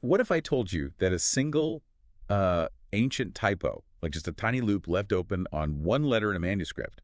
what if I told you that a single ancient typo, like just a tiny loop left open on one letter in a manuscript,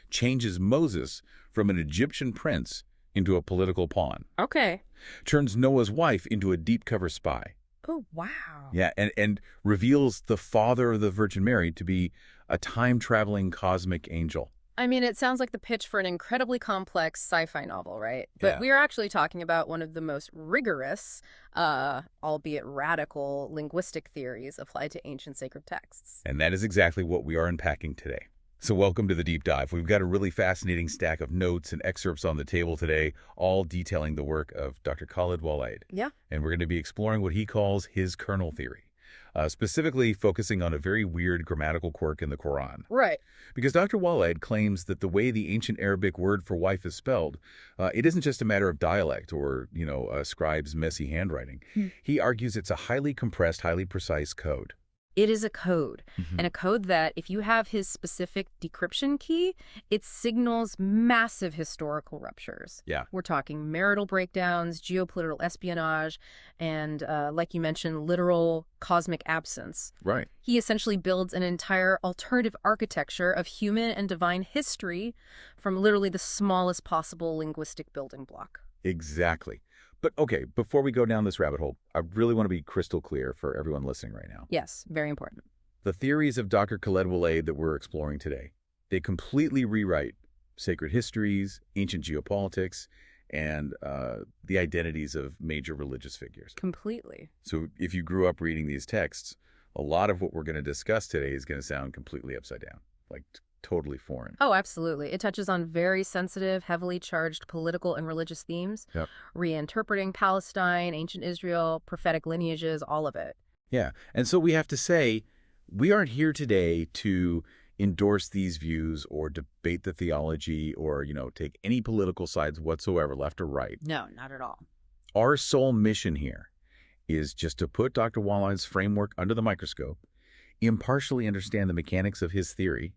changes Moses from an Egyptian prince into a political pawn? Okay. Turns Noah's wife into a deep-cover spy. Oh, wow. Yeah, and reveals the father of the Virgin Mary to be a time-traveling cosmic angel. I mean, it sounds like the pitch for an incredibly complex sci-fi novel, right? But we are actually talking about one of the most rigorous, albeit radical, linguistic theories applied to ancient sacred texts. And that is exactly what we are unpacking today. So welcome to the deep dive. We've got a really fascinating stack of notes and excerpts on the table today, all detailing the work of Dr. Khaled Waleed. Yeah. And we're going to be exploring what he calls his kernel theory, specifically focusing on a very weird grammatical quirk in the Quran. Right. Because Dr. Waleed claims that the way the ancient Arabic word for wife is spelled, it isn't just a matter of dialect or, a scribe's messy handwriting. He argues it's a highly compressed, highly precise code. It is a code, and a code that, if you have his specific decryption key, it signals massive historical ruptures. Yeah. We're talking marital breakdowns, geopolitical espionage, and, like you mentioned, literal cosmic absence. Right. He essentially builds an entire alternative architecture of human and divine history from literally the smallest possible linguistic building block. Exactly. But okay, before we go down this rabbit hole, I really want to be crystal clear for everyone listening right now. Yes, very important. The theories of Dr. Khaled Waleed that we're exploring today, they completely rewrite sacred histories, ancient geopolitics, and the identities of major religious figures. Completely. So if you grew up reading these texts, a lot of what we're going to discuss today is going to sound completely upside down, like totally foreign. Oh, absolutely. It touches on very sensitive, heavily charged political and religious themes, reinterpreting Palestine, ancient Israel, prophetic lineages, all of it. Yeah. And so we have to say, we aren't here today to endorse these views or debate the theology or, take any political sides whatsoever, left or right. No, not at all. Our sole mission here is just to put Dr. Waleed's framework under the microscope, impartially understand the mechanics of his theory,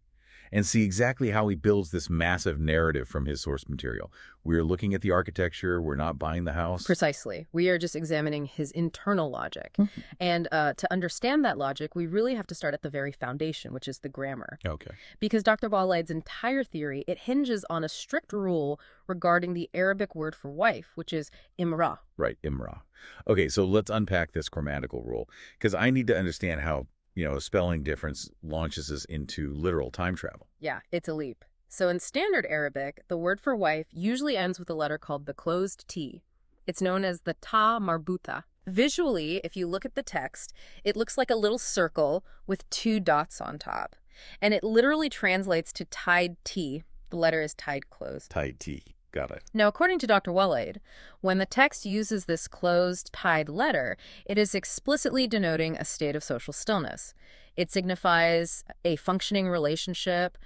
and see exactly how he builds this massive narrative from his source material. We're looking at the architecture. We're not buying the house. Precisely. We are just examining his internal logic. And to understand that logic, we really have to start at the very foundation, which is the grammar. Okay. Because Dr. Waleed's entire theory, it hinges on a strict rule regarding the Arabic word for wife, which is imra. Right, imra. Okay, so let's unpack this grammatical rule, because I need to understand how a spelling difference launches us into literal time travel. Yeah, it's a leap. So in standard Arabic, the word for wife usually ends with a letter called the closed T. It's known as the ta marbuta. Visually, if you look at the text, it looks like a little circle with two dots on top. And it literally translates to tied T. The letter is tied closed. Tied T. Got it. Now, according to Dr. Waleed, when the text uses this closed, tied letter, it is explicitly denoting a state of social stillness. It signifies a functioning relationship,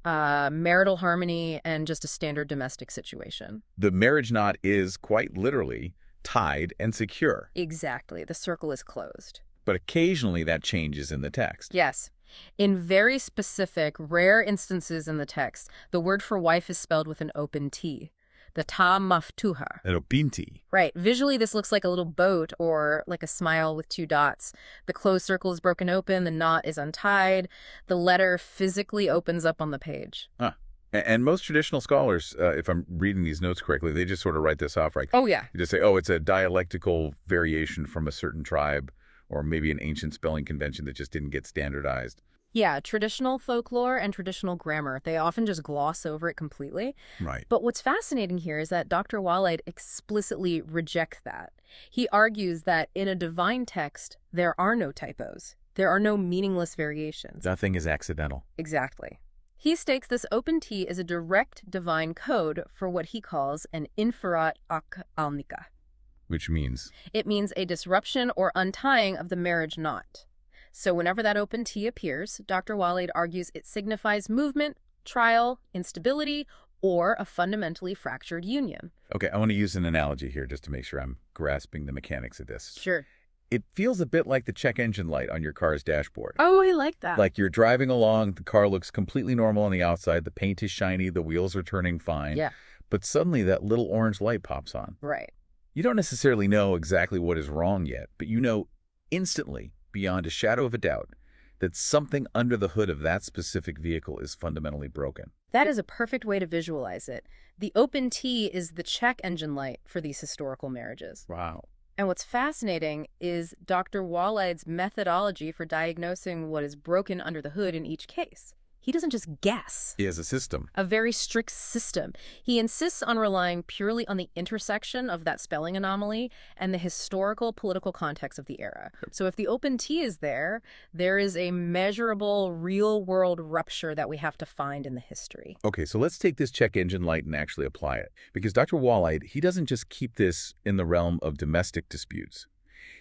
marital harmony, and just a standard domestic situation. The marriage knot is quite literally tied and secure. Exactly. The circle is closed. But occasionally that changes in the text. Yes. In very specific, rare instances in the text, the word for wife is spelled with an open T, the ta maftuha. An open T. Right. Visually, this looks like a little boat or like a smile with two dots. The closed circle is broken open, the knot is untied, the letter physically opens up on the page. Huh. And most traditional scholars, if I'm reading these notes correctly, they just sort of write this off, right? Oh, yeah. You just say, oh, it's a dialectical variation from a certain tribe, or maybe an ancient spelling convention that just didn't get standardized. Yeah, traditional folklore and traditional grammar, they often just gloss over it completely. Right. But what's fascinating here is that Dr. Waleed explicitly rejects that. He argues that in a divine text, there are no typos. There are no meaningless variations. Nothing is accidental. Exactly. He states this open T is a direct divine code for what he calls an infirat alnika. Which means? It means a disruption or untying of the marriage knot. So whenever that open T appears, Dr. Waleed argues it signifies movement, trial, instability, or a fundamentally fractured union. Okay, I want to use an analogy here just to make sure I'm grasping the mechanics of this. Sure. It feels a bit like the check engine light on your car's dashboard. Oh, I like that. Like you're driving along, the car looks completely normal on the outside, the paint is shiny, the wheels are turning fine. Yeah. But suddenly that little orange light pops on. Right. You don't necessarily know exactly what is wrong yet, but you know instantly, beyond a shadow of a doubt, that something under the hood of that specific vehicle is fundamentally broken. That is a perfect way to visualize it. The open T is the check engine light for these historical marriages. Wow. And what's fascinating is Dr. Waleed's methodology for diagnosing what is broken under the hood in each case. He doesn't just guess. He has a system. A very strict system. He insists on relying purely on the intersection of that spelling anomaly and the historical political context of the era. So if the open T is there, there is a measurable real-world rupture that we have to find in the history. Okay, so let's take this check engine light and actually apply it. Because Dr. Waleed, he doesn't just keep this in the realm of domestic disputes.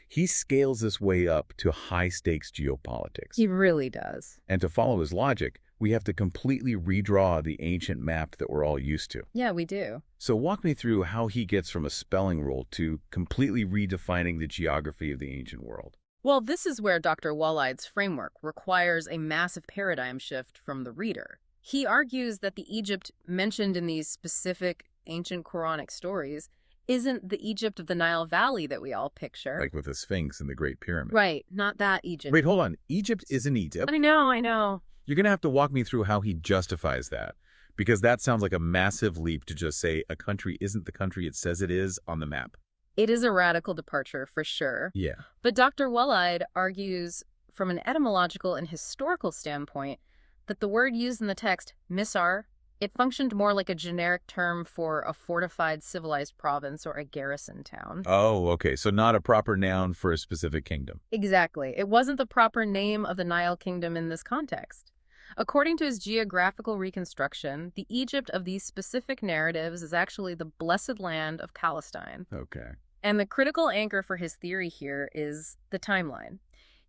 He scales this way up to high-stakes geopolitics. He really does. And to follow his logic, we have to completely redraw the ancient map that we're all used to. Yeah, we do. So walk me through how he gets from a spelling rule to completely redefining the geography of the ancient world. Well, this is where Dr. Waleed's framework requires a massive paradigm shift from the reader. He argues that the Egypt mentioned in these specific ancient Quranic stories isn't the Egypt of the Nile Valley that we all picture. Like with the Sphinx and the Great Pyramid. Right, not that Egypt. Wait, hold on. Egypt isn't Egypt. I know. You're going to have to walk me through how he justifies that, because that sounds like a massive leap to just say a country isn't the country it says it is on the map. It is a radical departure, for sure. Yeah. But Dr. Waleed argues from an etymological and historical standpoint that the word used in the text, misar, it functioned more like a generic term for a fortified civilized province or a garrison town. Oh, okay. So not a proper noun for a specific kingdom. Exactly. It wasn't the proper name of the Nile Kingdom in this context. According to his geographical reconstruction, the Egypt of these specific narratives is actually the blessed land of Palestine. Okay. And the critical anchor for his theory here is the timeline.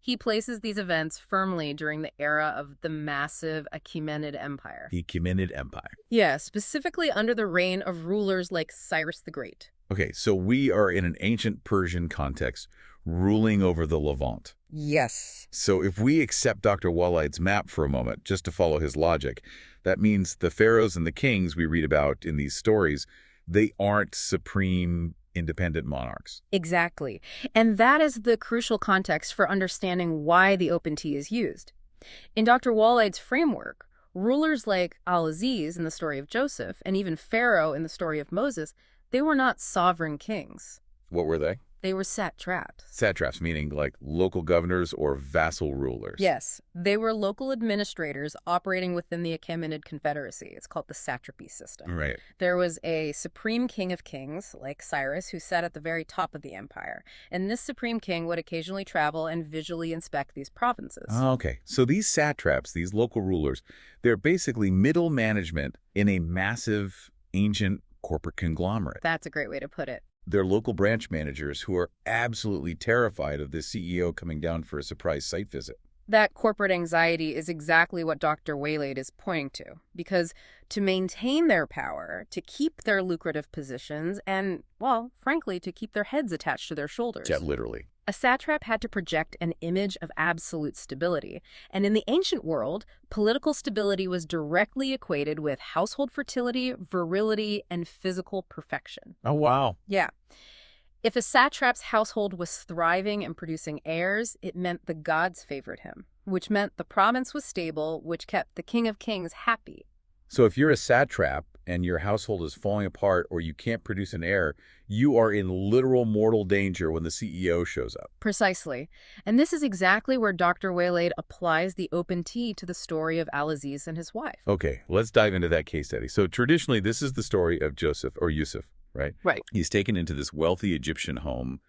He places these events firmly during the era of the massive Achaemenid Empire. The Achaemenid Empire. Yeah, specifically under the reign of rulers like Cyrus the Great. Okay, so we are in an ancient Persian context ruling over the Levant. Yes. So if we accept Dr. Waleed's map for a moment, just to follow his logic, that means the pharaohs and the kings we read about in these stories, they aren't supreme independent monarchs. Exactly. And that is the crucial context for understanding why the open T is used. In Dr. Waleed's framework, rulers like Al-Aziz in the story of Joseph and even Pharaoh in the story of Moses, they were not sovereign kings. What were they? They were satraps. Satraps, meaning like local governors or vassal rulers. Yes, they were local administrators operating within the Achaemenid Confederacy. It's called the satrapy system. Right. There was a supreme king of kings, like Cyrus, who sat at the very top of the empire. And this supreme king would occasionally travel and visually inspect these provinces. Oh, okay. So these satraps, these local rulers, they're basically middle management in a massive ancient corporate conglomerate. That's a great way to put it. They're local branch managers who are absolutely terrified of the CEO coming down for a surprise site visit. That corporate anxiety is exactly what Dr. Waleed is pointing to, because to maintain their power, to keep their lucrative positions, and, well, frankly, to keep their heads attached to their shoulders. Yeah, literally. A satrap had to project an image of absolute stability, and in the ancient world, political stability was directly equated with household fertility, virility, and physical perfection. Oh, wow. Yeah. If a satrap's household was thriving and producing heirs, it meant the gods favored him, which meant the province was stable, which kept the king of kings happy. So if you're a satrap and your household is falling apart or you can't produce an heir, you are in literal mortal danger when the CEO shows up. Precisely. And this is exactly where Dr. Waleed applies the open T to the story of Al-Aziz and his wife. Okay, let's dive into that case study. So traditionally, this is the story of Joseph, or Yusuf, right? Right. He's taken into this wealthy Egyptian home,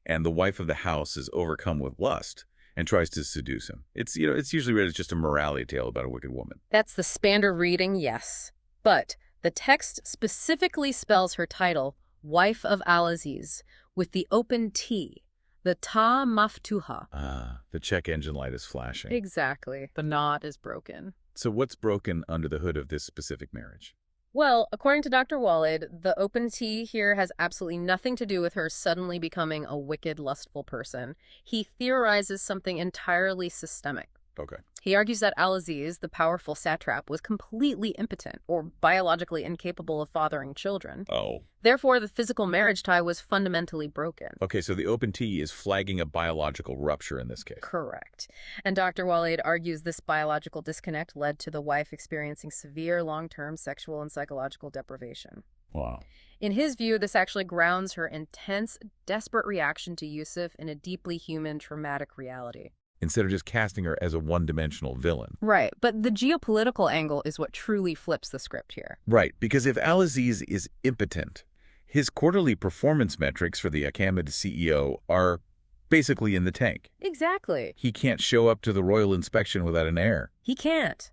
and the wife of the house is overcome with lust and tries to seduce him. It's usually read as just a morality tale about a wicked woman. That's the standard reading, yes. But the text specifically spells her title, Wife of Al-Aziz, with the open T, the ta maftuha. Ah, the check engine light is flashing. Exactly. The knot is broken. So what's broken under the hood of this specific marriage? Well, according to Dr. Waleed, the open T here has absolutely nothing to do with her suddenly becoming a wicked, lustful person. He theorizes something entirely systemic. Okay. He argues that Al-Aziz, the powerful satrap, was completely impotent or biologically incapable of fathering children. Oh. Therefore, the physical marriage tie was fundamentally broken. Okay, so the open T is flagging a biological rupture in this case. Correct. And Dr. Waleed argues this biological disconnect led to the wife experiencing severe long-term sexual and psychological deprivation. Wow. In his view, this actually grounds her intense, desperate reaction to Yusuf in a deeply human, traumatic reality. Instead of just casting her as a one-dimensional villain. Right, but the geopolitical angle is what truly flips the script here. Right, because if Al-Aziz is impotent, his quarterly performance metrics for the Akamid CEO are basically in the tank. Exactly. He can't show up to the royal inspection without an heir. He can't.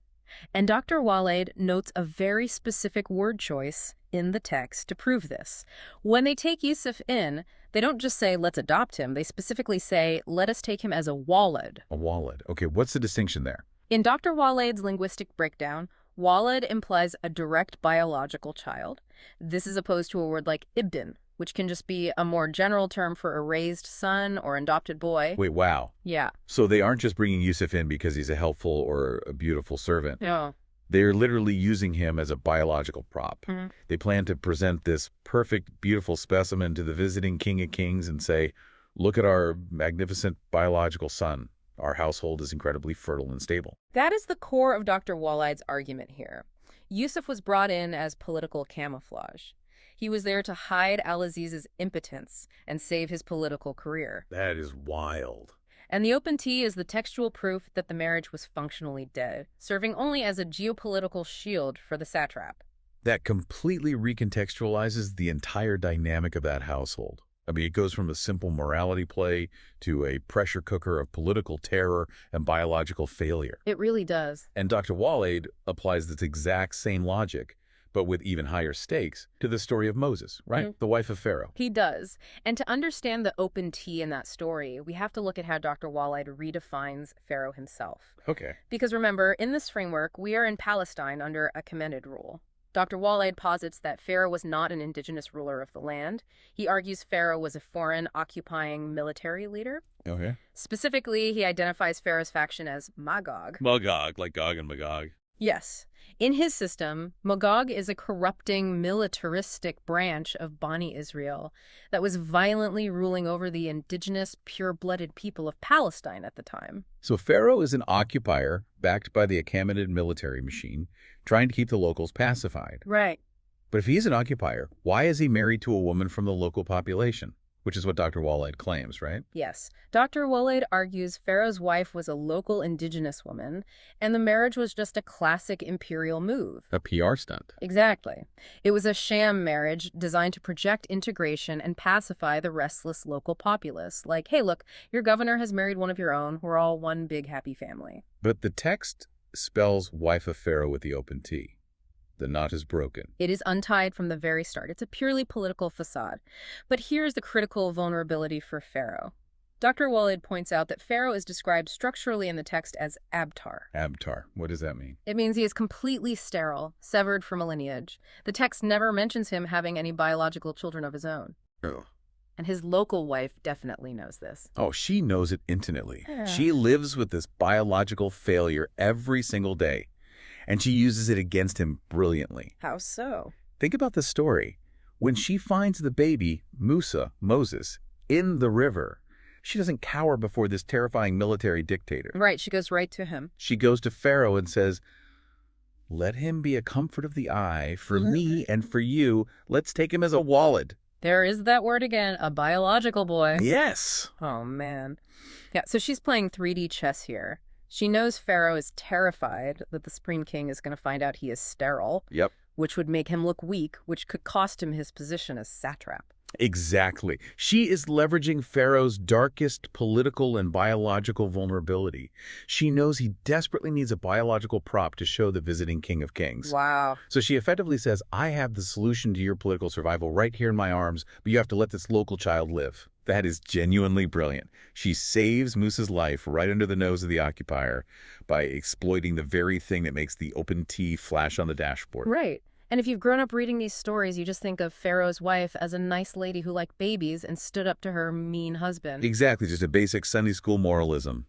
And Dr. Waleed notes a very specific word choice in the text to prove this. When they take Yusuf in, they don't just say, let's adopt him. They specifically say, let us take him as a walad. A walad. Okay, what's the distinction there? In Dr. Waleed's linguistic breakdown, walad implies a direct biological child. This is opposed to a word like ibn, which can just be a more general term for a raised son or adopted boy. Wait, wow. Yeah. So they aren't just bringing Yusuf in because he's a helpful or a beautiful servant. No. They're literally using him as a biological prop. Mm-hmm. They plan to present this perfect, beautiful specimen to the visiting King of Kings and say, look at our magnificent biological son. Our household is incredibly fertile and stable. That is the core of Dr. Waleed's argument here. Yusuf was brought in as political camouflage. He was there to hide Al-Aziz's impotence and save his political career. That is wild. And the open T is the textual proof that the marriage was functionally dead, serving only as a geopolitical shield for the satrap. That completely recontextualizes the entire dynamic of that household. I mean, it goes from a simple morality play to a pressure cooker of political terror and biological failure. It really does. And Dr. Waleed applies this exact same logic, but with even higher stakes, to the story of Moses, right? Mm-hmm. The wife of Pharaoh. He does. And to understand the open T in that story, we have to look at how Dr. Waleed redefines Pharaoh himself. Okay. Because remember, in this framework, we are in Palestine under a Achaemenid rule. Dr. Waleed posits that Pharaoh was not an indigenous ruler of the land. He argues Pharaoh was a foreign occupying military leader. Okay. Specifically, he identifies Pharaoh's faction as Magog. Magog, like Gog and Magog. Yes. In his system, Magog is a corrupting, militaristic branch of Bani Israel that was violently ruling over the indigenous, pure-blooded people of Palestine at the time. So Pharaoh is an occupier backed by the Achaemenid military machine, trying to keep the locals pacified. Right. But if he's an occupier, why is he married to a woman from the local population? Which is what Dr. Waleed claims, right? Yes. Dr. Waleed argues Pharaoh's wife was a local indigenous woman, and the marriage was just a classic imperial move. A PR stunt. Exactly. It was a sham marriage designed to project integration and pacify the restless local populace. Like, hey, look, your governor has married one of your own. We're all one big happy family. But the text spells wife of Pharaoh with the open T. The knot is broken. It is untied from the very start. It's a purely political facade. But here's the critical vulnerability for Pharaoh. Dr. Waleed points out that Pharaoh is described structurally in the text as abtar. Abtar. What does that mean? It means he is completely sterile, severed from a lineage. The text never mentions him having any biological children of his own. Oh. And his local wife definitely knows this. Oh, she knows it intimately. Yeah. She lives with this biological failure every single day. And she uses it against him brilliantly. How so? Think about the story. When she finds the baby, Moses, in the river, she doesn't cower before this terrifying military dictator. Right, she goes right to him. She goes to Pharaoh and says, let him be a comfort of the eye for me and for you. Let's take him as a walad. There is that word again, a biological boy. Yes. Oh, man. Yeah, so she's playing 3D chess here. She knows Pharaoh is terrified that the Supreme King is going to find out he is sterile. Yep. Which would make him look weak, which could cost him his position as satrap. Exactly. She is leveraging Pharaoh's darkest political and biological vulnerability. She knows he desperately needs a biological prop to show the visiting King of Kings. Wow. So she effectively says, I have the solution to your political survival right here in my arms, but you have to let this local child live. That is genuinely brilliant. She saves Moose's life right under the nose of the occupier by exploiting the very thing that makes the open T flash on the dashboard. Right. And if you've grown up reading these stories, you just think of Pharaoh's wife as a nice lady who liked babies and stood up to her mean husband. Exactly, just a basic Sunday school moralism.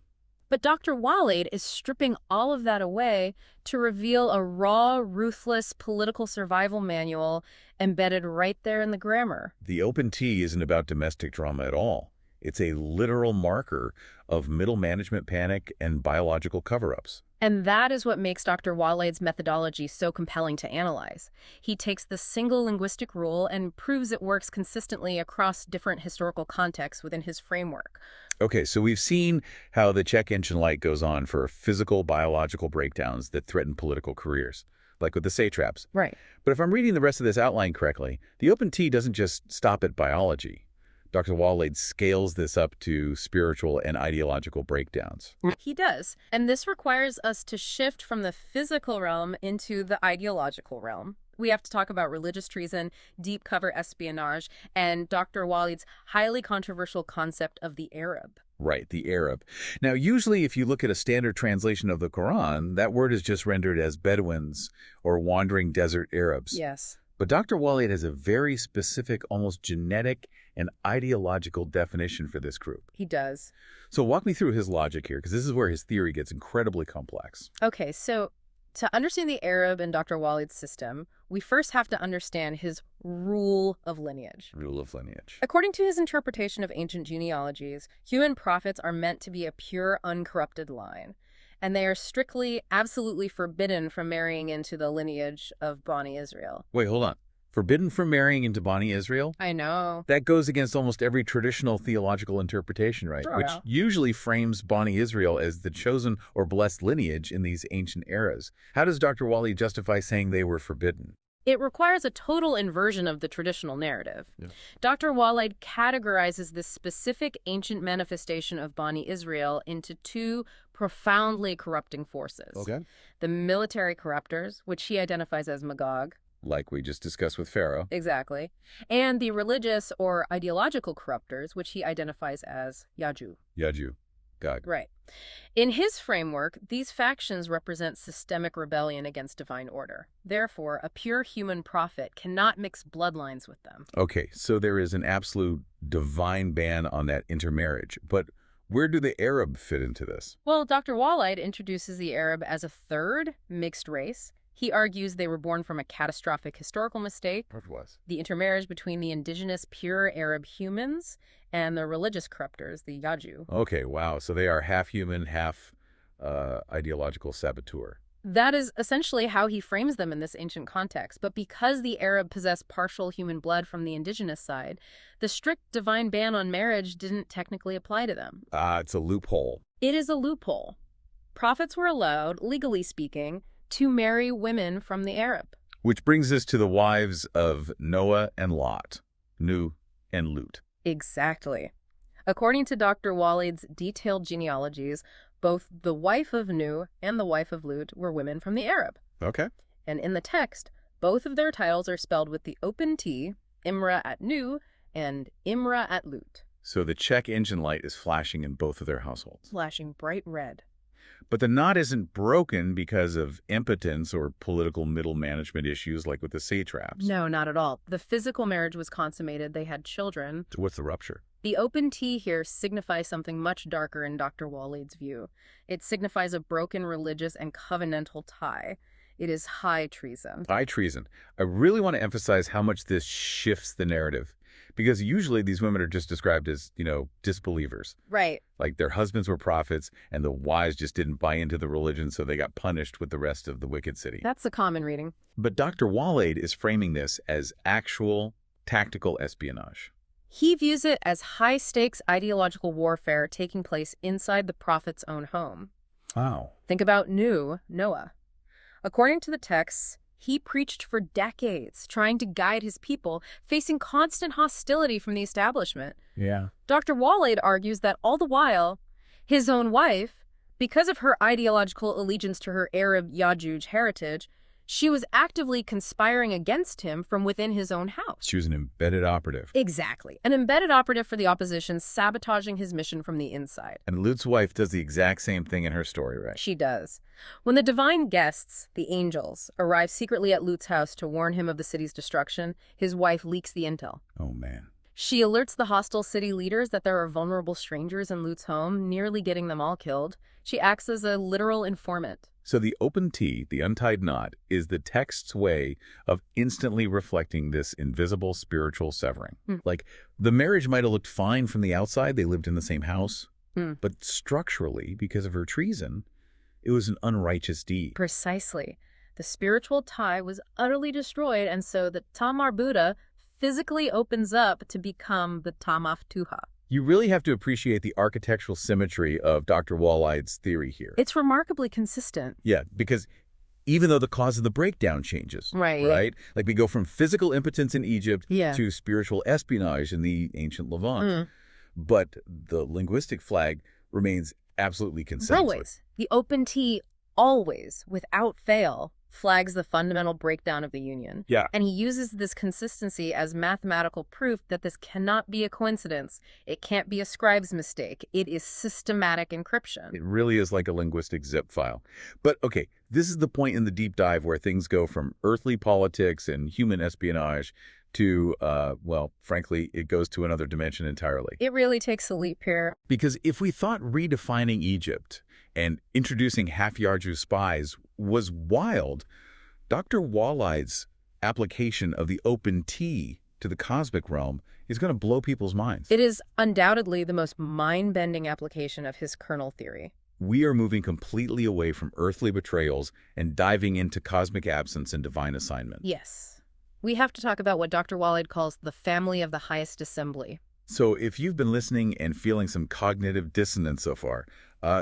But Dr. Waleed is stripping all of that away to reveal a raw, ruthless political survival manual embedded right there in the grammar. The open T isn't about domestic drama at all. It's a literal marker of middle management panic and biological cover-ups. And that is what makes Dr. Waleed's methodology so compelling to analyze. He takes the single linguistic rule and proves it works consistently across different historical contexts within his framework. Okay, so we've seen how the check engine light goes on for physical, biological breakdowns that threaten political careers, like with the satraps. Right. But if I'm reading the rest of this outline correctly, the open T doesn't just stop at biology. Dr. Waleed scales this up to spiritual and ideological breakdowns. He does. And this requires us to shift from the physical realm into the ideological realm. We have to talk about religious treason, deep cover espionage, and Dr. Waleed's highly controversial concept of the Arab. Right, the Arab. Now, usually if you look at a standard translation of the Quran, that word is just rendered as Bedouins or wandering desert Arabs. Yes. But Dr. Waleed has a very specific, almost genetic and ideological definition for this group. He does. So walk me through his logic here, because this is where his theory gets incredibly complex. Okay, so to understand the Arab in Dr. Waleed's system, we first have to understand his rule of lineage. Rule of lineage. According to his interpretation of ancient genealogies, human prophets are meant to be a pure, uncorrupted line. And they are strictly, absolutely forbidden from marrying into the lineage of Bani Israel. Wait, hold on. Forbidden from marrying into Bani Israel? I know. That goes against almost every traditional theological interpretation, right? Oh, Which yeah. usually frames Bani Israel as the chosen or blessed lineage in these ancient eras. How does Dr. Waleed justify saying they were forbidden? It requires a total inversion of the traditional narrative. Yeah. Dr. Waleed categorizes this specific ancient manifestation of Bani Israel into two profoundly corrupting forces. Okay. The military corruptors, which he identifies as Magog. Like we just discussed with Pharaoh. Exactly. And the religious or ideological corruptors, which he identifies as Yaju. Yaju. Gog. Right. In his framework, these factions represent systemic rebellion against divine order. Therefore, a pure human prophet cannot mix bloodlines with them. Okay, so there is an absolute divine ban on that intermarriage. But where do the Arab fit into this? Well, Dr. Waleed introduces the Arab as a third mixed race. He argues they were born from a catastrophic historical mistake, What was? the intermarriage between the indigenous pure Arab humans and the religious corruptors, the Yaju. Okay, wow. So they are half human, half ideological saboteur. That is essentially how he frames them in this ancient context. But because the Arab possessed partial human blood from the indigenous side, the strict divine ban on marriage didn't technically apply to them. It's a loophole. It is a loophole. Prophets were allowed, legally speaking, to marry women from the Arab. Which brings us to the wives of Noah and Lot, Nu and Lut. Exactly. According to Dr. Waleed's detailed genealogies, both the wife of Nu and the wife of Lut were women from the Arab. Okay. And in the text, both of their titles are spelled with the open T, Imra at Nu and Imra at Lut. So the check engine light is flashing in both of their households. Flashing bright red. But the knot isn't broken because of impotence or political middle management issues like with the satraps. No, not at all. The physical marriage was consummated. They had children. So what's the rupture? The open T here signifies something much darker in Dr. Waleed's view. It signifies a broken religious and covenantal tie. It is high treason. High treason. I really want to emphasize how much this shifts the narrative. Because usually these women are just described as, disbelievers. Right. Like their husbands were prophets and the wives just didn't buy into the religion, so they got punished with the rest of the wicked city. That's a common reading. But Dr. Waleed is framing this as actual tactical espionage. He views it as high-stakes ideological warfare taking place inside the prophet's own home. Wow. Think about Noah. According to the texts, he preached for decades, trying to guide his people, facing constant hostility from the establishment. Yeah. Dr. Waleed argues that all the while, his own wife, because of her ideological allegiance to her Arab Yajuj heritage, she was actively conspiring against him from within his own house. She was an embedded operative. Exactly. An embedded operative for the opposition, sabotaging his mission from the inside. And Lut's wife does the exact same thing in her story, right? She does. When the divine guests, the angels, arrive secretly at Lut's house to warn him of the city's destruction, his wife leaks the intel. Oh, man. She alerts the hostile city leaders that there are vulnerable strangers in Lut's home, nearly getting them all killed. She acts as a literal informant. So the open T, the untied knot, is the text's way of instantly reflecting this invisible spiritual severing. Like, the marriage might have looked fine from the outside, they lived in the same house, but structurally, because of her treason, it was an unrighteous deed. Precisely. The spiritual tie was utterly destroyed, and so the Ta Marbuta physically opens up to become the Ta Maftuha. You really have to appreciate the architectural symmetry of Dr. Waleed's theory here. It's remarkably consistent. Yeah, because even though the cause of the breakdown changes, right? Like we go from physical impotence in Egypt to spiritual espionage in the ancient Levant. But the linguistic flag remains absolutely consistent. Always. The open T always, without fail, flags the fundamental breakdown of the union. Yeah. And he uses this consistency as mathematical proof that this cannot be a coincidence. It can't be a scribe's mistake. It is systematic encryption. It really is like a linguistic zip file. But okay, this is the point in the deep dive where things go from earthly politics and human espionage to, well, frankly, it goes to another dimension entirely. It really takes a leap here. Because if we thought redefining Egypt and introducing Hafyarju spies was wild, Dr. Waleed's application of the open T to the cosmic realm is going to blow people's minds. It is undoubtedly the most mind-bending application of his kernel theory. We are moving completely away from earthly betrayals and diving into cosmic absence and divine assignment. Yes. We have to talk about what Dr. Waleed calls the family of the highest assembly. So if you've been listening and feeling some cognitive dissonance so far,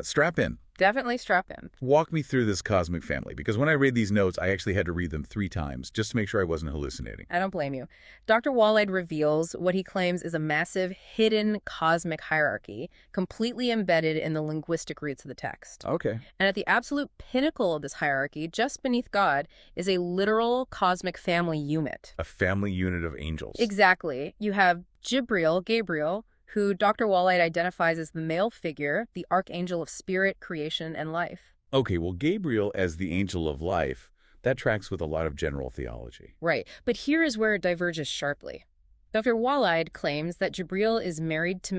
strap in. Definitely strap in. Walk me through this cosmic family, because when I read these notes, I actually had to read them 3 times just to make sure I wasn't hallucinating. I don't blame you. Dr. Waleed reveals what he claims is a massive hidden cosmic hierarchy completely embedded in the linguistic roots of the text. Okay. And at the absolute pinnacle of this hierarchy, just beneath God, is a literal cosmic family unit. A family unit of angels. Exactly. You have Gabriel, who Dr. Waleed identifies as the male figure, the archangel of spirit, creation, and life. Okay, well, Gabriel as the angel of life, that tracks with a lot of general theology. Right, but here is where it diverges sharply. Dr. Waleed claims that Jibril is married to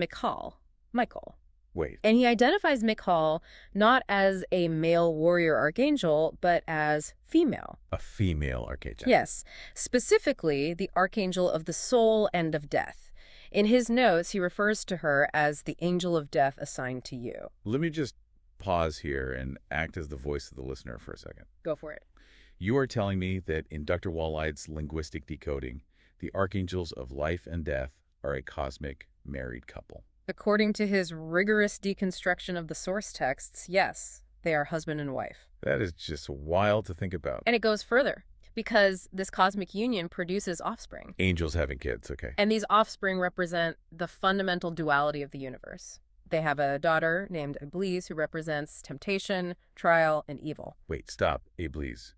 Michael. Wait. And he identifies Michael not as a male warrior archangel, but as female. A female archangel. Yes, specifically the archangel of the soul and of death. In his notes, he refers to her as the angel of death assigned to you. Let me just pause here and act as the voice of the listener for a second. Go for it. You are telling me that in Dr. Waleed's linguistic decoding, the archangels of life and death are a cosmic married couple. According to his rigorous deconstruction of the source texts, yes, they are husband and wife. That is just wild to think about. And it goes further, because this cosmic union produces offspring. Angels having kids, okay. And these offspring represent the fundamental duality of the universe. They have a daughter named Iblis who represents temptation, trial, and evil. Wait, stop. Iblis.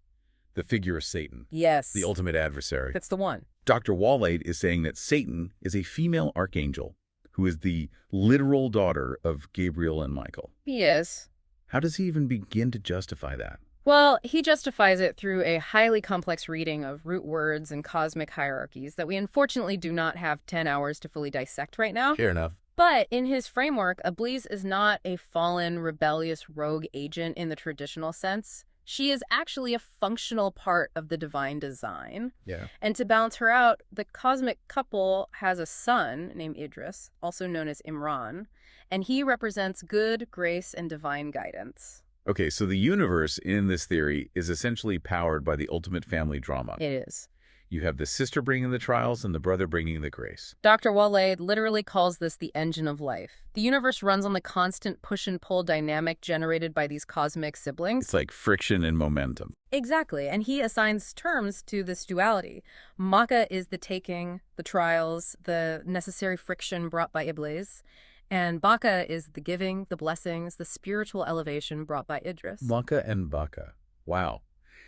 The figure of Satan. Yes. The ultimate adversary. That's the one. Dr. Waleed is saying that Satan is a female archangel who is the literal daughter of Gabriel and Michael. He is. How does he even begin to justify that? Well, he justifies it through a highly complex reading of root words and cosmic hierarchies that we unfortunately do not have 10 hours to fully dissect right now. Fair enough. But in his framework, Iblis is not a fallen, rebellious rogue agent in the traditional sense. She is actually a functional part of the divine design. Yeah. And to balance her out, the cosmic couple has a son named Idris, also known as Imran, and he represents good, grace, and divine guidance. Okay, so the universe in this theory is essentially powered by the ultimate family drama. It is. You have the sister bringing the trials and the brother bringing the grace. Dr. Waleed literally calls this the engine of life. The universe runs on the constant push and pull dynamic generated by these cosmic siblings. It's like friction and momentum. Exactly, and he assigns terms to this duality. Makkah is the taking, the trials, the necessary friction brought by Iblis. And Baka is the giving, the blessings, the spiritual elevation brought by Idris. Makkah and Baka. Wow.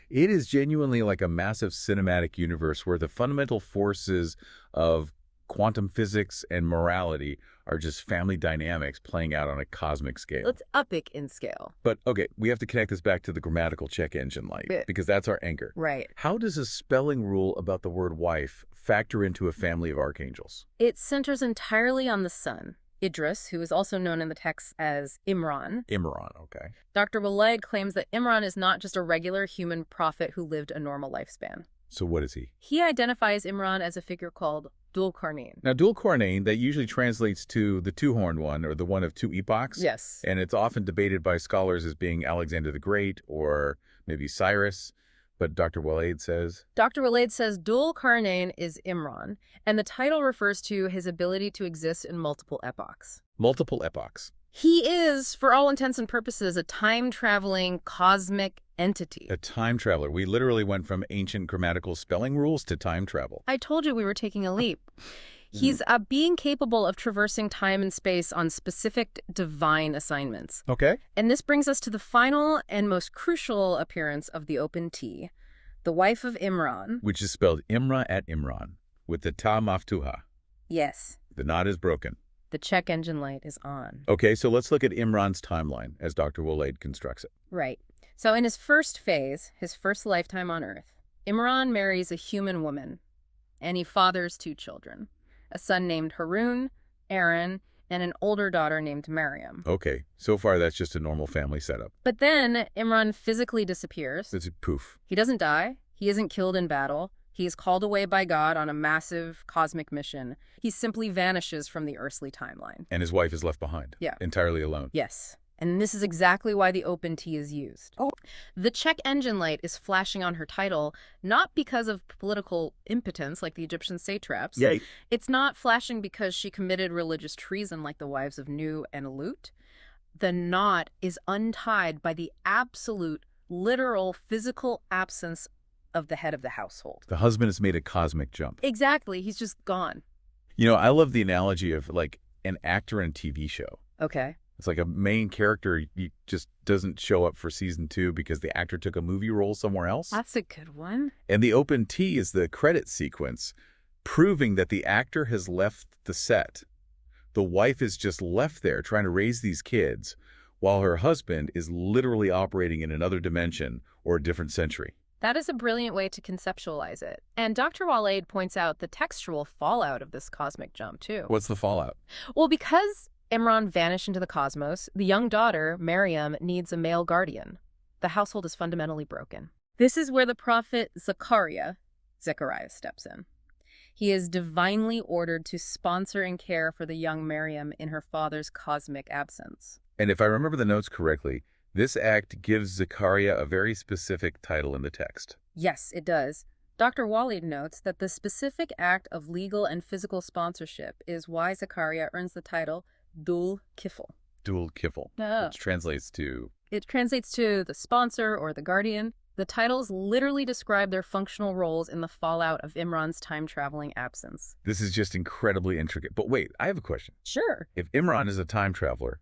It is genuinely like a massive cinematic universe where the fundamental forces of quantum physics and morality are just family dynamics playing out on a cosmic scale. It's epic in scale. But, okay, we have to connect this back to the grammatical check engine light, because that's our anchor. Right. How does a spelling rule about the word wife factor into a family of archangels? It centers entirely on the son, Idris, who is also known in the text as Imran. Imran, okay. Dr. Waleed claims that Imran is not just a regular human prophet who lived a normal lifespan. So what is he? He identifies Imran as a figure called Dul-Qarnayn. Now, Dul-Qarnayn, that usually translates to the two-horned one, or the one of two epochs. Yes. And it's often debated by scholars as being Alexander the Great or maybe Cyrus. But Dr. Waleed says? Dr. Waleed says Dul-Qarnayn is Imran, and the title refers to his ability to exist in multiple epochs. Multiple epochs. He is, for all intents and purposes, a time-traveling cosmic entity. A time traveler. We literally went from ancient grammatical spelling rules to time travel. I told you we were taking a leap. He's a being capable of traversing time and space on specific divine assignments. Okay. And this brings us to the final and most crucial appearance of the open T, the wife of Imran. Which is spelled Imra at Imran, with the ta maftuha. Yes. The knot is broken. The check engine light is on. Okay, so let's look at Imran's timeline as Dr. Waleed constructs it. Right. So in his first phase, his first lifetime on Earth, Imran marries a human woman, and he fathers two children, a son named Harun, Aaron, and an older daughter named Maryam. Okay, so far that's just a normal family setup. But then Imran physically disappears. It's a poof. He doesn't die. He isn't killed in battle. He is called away by God on a massive cosmic mission. He simply vanishes from the earthly timeline. And his wife is left behind. Yeah. Entirely alone. Yes. And this is exactly why the open T is used. Oh. The check engine light is flashing on her title, not because of political impotence like the Egyptian satraps. Yay. It's not flashing because she committed religious treason like the wives of Nu and Lut. The knot is untied by the absolute, literal, physical absence of the head of the household. The husband has made a cosmic jump. Exactly. He's just gone. You know, I love the analogy of like an actor in a TV show. Okay. It's like a main character he just doesn't show up for season 2 because the actor took a movie role somewhere else. That's a good one. And the open T is the credit sequence, proving that the actor has left the set. The wife is just left there trying to raise these kids while her husband is literally operating in another dimension or a different century. That is a brilliant way to conceptualize it. And Dr. Waleed points out the textual fallout of this cosmic jump, too. What's the fallout? Well, because Imran vanished into the cosmos, the young daughter, Maryam, needs a male guardian. The household is fundamentally broken. This is where the prophet Zechariah steps in. He is divinely ordered to sponsor and care for the young Maryam in her father's cosmic absence. And if I remember the notes correctly, this act gives Zechariah a very specific title in the text. Yes, it does. Dr. Waleed notes that the specific act of legal and physical sponsorship is why Zechariah earns the title Dul Kifl. Dul Kifl, which translates to... It translates to the sponsor or the guardian. The titles literally describe their functional roles in the fallout of Imran's time-traveling absence. This is just incredibly intricate. But wait, I have a question. Sure. If Imran is a time traveler,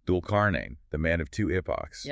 Dul-Qarnayn, the man of two epochs,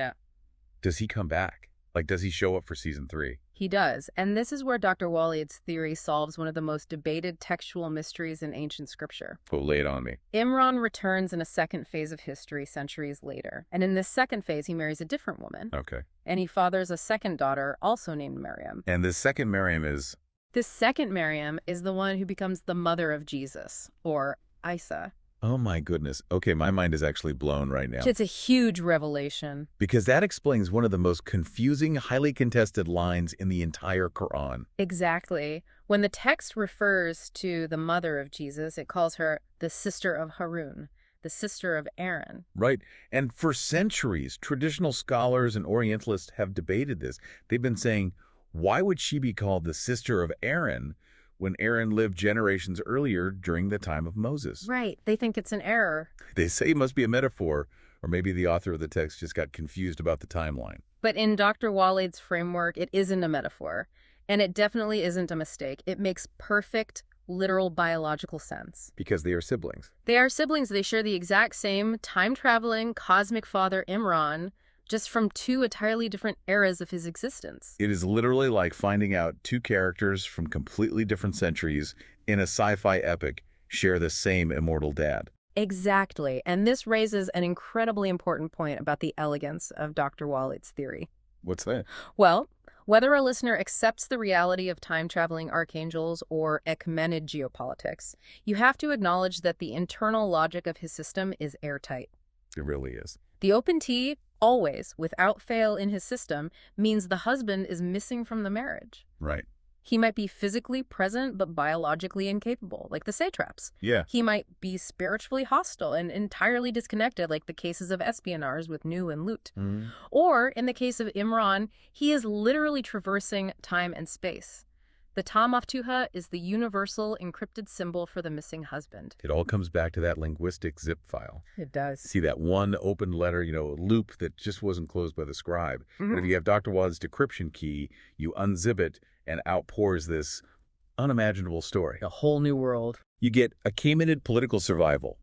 does he come back? Like, does he show up for season 3? He does. And this is where Dr. Waleed's theory solves one of the most debated textual mysteries in ancient scripture. Oh, lay it on me. Imran returns in a second phase of history centuries later. And in this second phase, he marries a different woman. Okay. And he fathers a second daughter, also named Maryam. And this second Maryam is... This second Maryam is the one who becomes the mother of Jesus, or Isa. Oh my goodness. Okay, my mind is actually blown right now. It's a huge revelation. Because that explains one of the most confusing, highly contested lines in the entire Quran. Exactly. When the text refers to the mother of Jesus, it calls her the sister of Harun, the sister of Aaron. Right. And for centuries, traditional scholars and Orientalists have debated this. They've been saying, why would she be called the sister of Aaron when Aaron lived generations earlier during the time of Moses? Right. They think it's an error. They say it must be a metaphor, or maybe the author of the text just got confused about the timeline. But in Dr. Waleed's framework, it isn't a metaphor. And it definitely isn't a mistake. It makes perfect, literal biological sense. Because they are siblings. They are siblings. They share the exact same time-traveling cosmic father, Imran, just from two entirely different eras of his existence. It is literally like finding out two characters from completely different centuries in a sci-fi epic share the same immortal dad. Exactly. And this raises an incredibly important point about the elegance of Dr. Waleed's theory. What's that? Well, whether a listener accepts the reality of time-traveling archangels or Ecumenic geopolitics, you have to acknowledge that the internal logic of his system is airtight. It really is. The open T, always, without fail in his system, means the husband is missing from the marriage. Right. He might be physically present but biologically incapable, like the satraps. Yeah. He might be spiritually hostile and entirely disconnected, like the cases of espionage with Nu and Lut. Mm. Or, in the case of Imran, he is literally traversing time and space. The Ta Maftuha is the universal encrypted symbol for the missing husband. It all comes back to that linguistic zip file. It does. See that one open letter, a loop that just wasn't closed by the scribe. And if you have Dr. Waleed's decryption key, you unzip it and outpours this unimaginable story. A whole new world. You get Achaemenid political survival,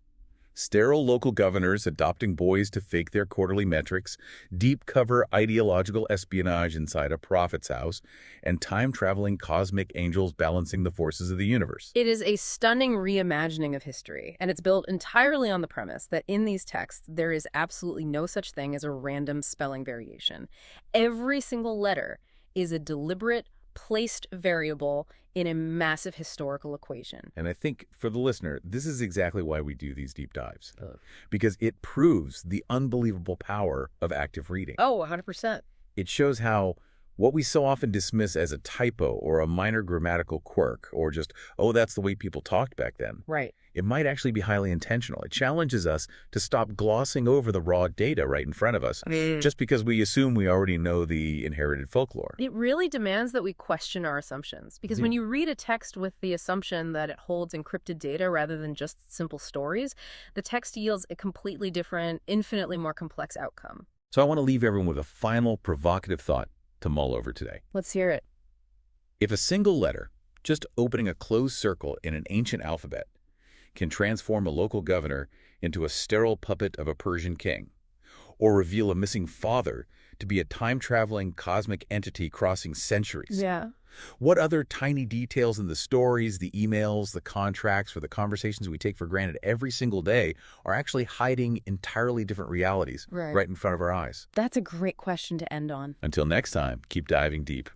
sterile local governors adopting boys to fake their quarterly metrics, deep cover ideological espionage inside a prophet's house, and time-traveling cosmic angels balancing the forces of the universe. It is a stunning reimagining of history, and it's built entirely on the premise that in these texts, there is absolutely no such thing as a random spelling variation. Every single letter is a deliberate, placed variable in a massive historical equation. And I think for the listener, this is exactly why we do these deep dives. Because it proves the unbelievable power of active reading. Oh, 100%. It shows how what we so often dismiss as a typo or a minor grammatical quirk or just, oh, that's the way people talked back then. Right. It might actually be highly intentional. It challenges us to stop glossing over the raw data right in front of us just because we assume we already know the inherited folklore. It really demands that we question our assumptions, because when you read a text with the assumption that it holds encrypted data rather than just simple stories, the text yields a completely different, infinitely more complex outcome. So I want to leave everyone with a final provocative thought to mull over today. Let's hear it. If a single letter, just opening a closed circle in an ancient alphabet, can transform a local governor into a sterile puppet of a Persian king, or reveal a missing father to be a time-traveling cosmic entity crossing centuries. Yeah. What other tiny details in the stories, the emails, the contracts, or the conversations we take for granted every single day are actually hiding entirely different realities right in front of our eyes? That's a great question to end on. Until next time, keep diving deep.